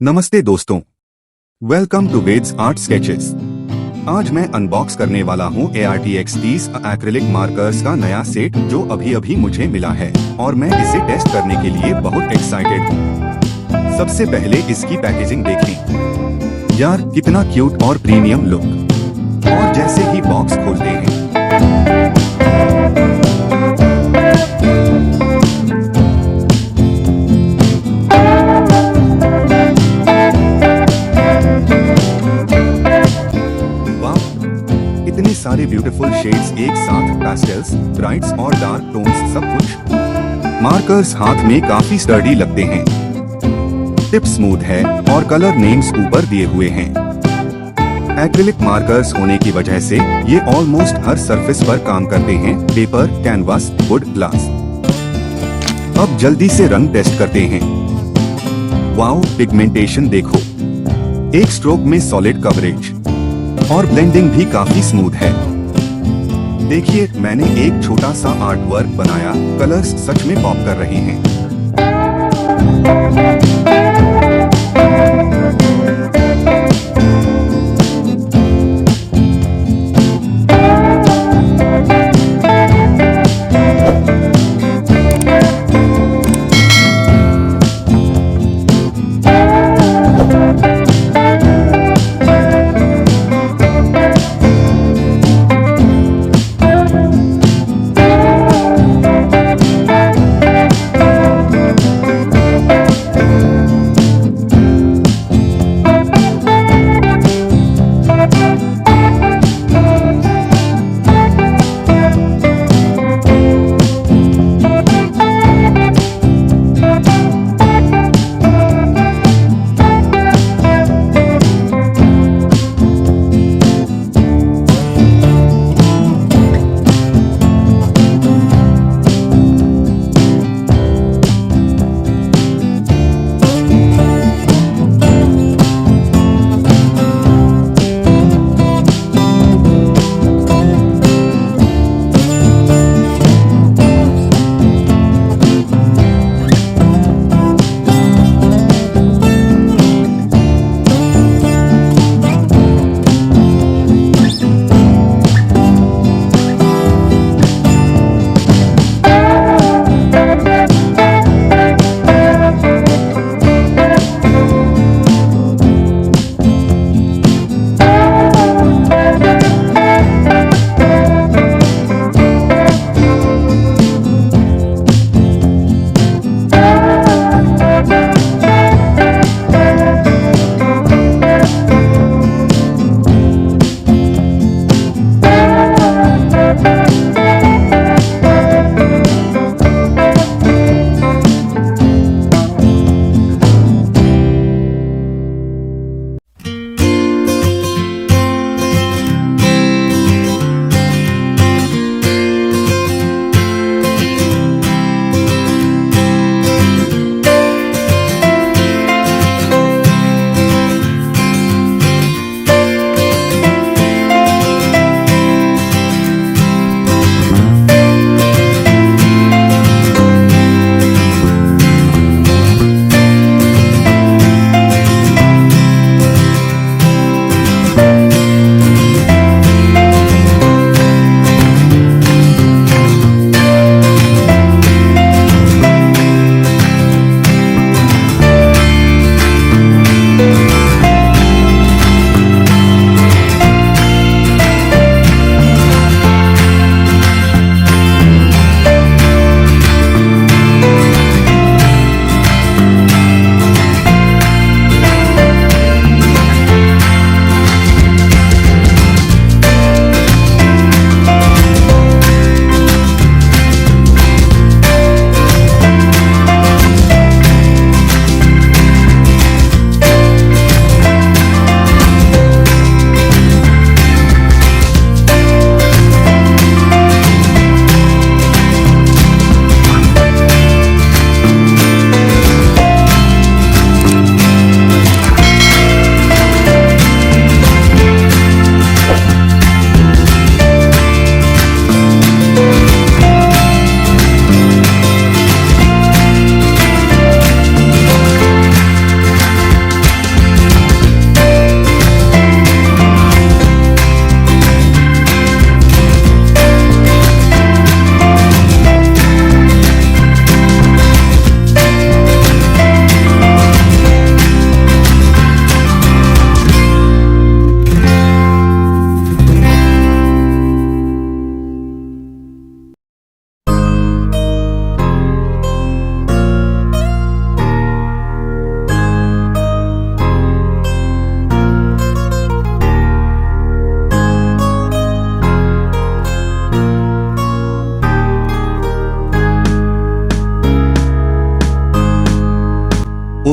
नमस्ते दोस्तों, welcome to Ved's art sketches. आज मैं अनबॉक्स करने वाला हूँ ARRTX एक्रिलिक मार्कर्स का नया सेट जो अभी मुझे मिला है और मैं इसे टेस्ट करने के लिए बहुत एक्साइटेड हूँ। सबसे पहले इसकी पैकेजिंग देखें। यार कितना क्यूट और प्रीमियम लुक। और जैसे ही बॉक्स खोलते हैं इतने सारे ब्यूटीफुल शेड्स एक साथ, पैस्टल्स, ब्राइट्स और डार्क टोन्स, सब कुछ। मार्कर्स हाथ में काफी स्टर्डी लगते हैं। टिप स्मूथ है और कलर नेम्स ऊपर दिए हुए हैं। एक्रिलिक मार्कर्स होने की वजह से ये ऑलमोस्ट हर सरफेस पर काम करते हैं, पेपर, कैनवास, वुड, ग्लास। अब जल्दी से रंग टेस्ट करते हैं। वाओ, पिगमेंटेशन देखो। एक स्ट्रोक में सॉलिड कवरेज और ब्लेंडिंग भी काफी स्मूथ है। देखिए, मैंने एक छोटा सा आर्ट वर्क बनाया। कलर्स सच में पॉप कर रहे हैं।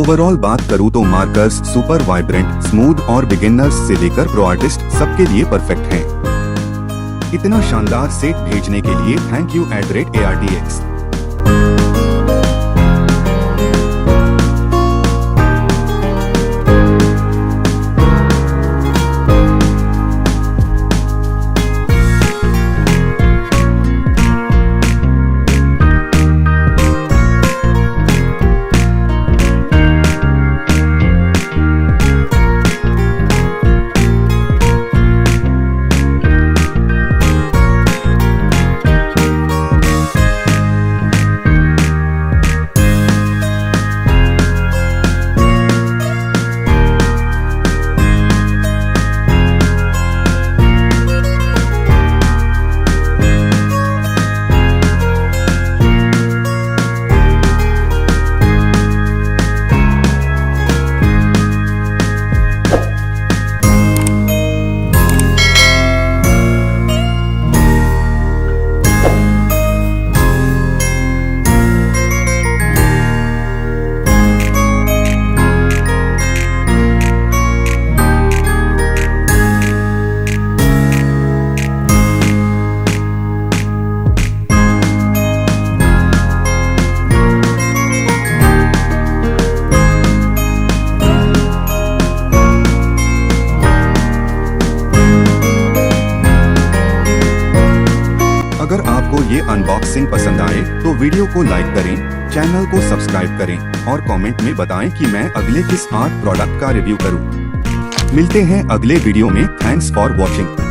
ओवरऑल बात करूँ तो मार्कर्स सुपर वाइब्रेंट, स्मूथ और बिगिनर्स से लेकर प्रो आर्टिस्ट सबके लिए परफेक्ट हैं। इतना शानदार सेट भेजने के लिए थैंक यू @ARRTX। अगर आपको ये अनबॉक्सिंग पसंद आए तो वीडियो को लाइक करें, चैनल को सब्सक्राइब करें और कमेंट में बताएं कि मैं अगले किस आर्ट प्रोडक्ट का रिव्यू करूं। मिलते हैं अगले वीडियो में। Thanks for watching.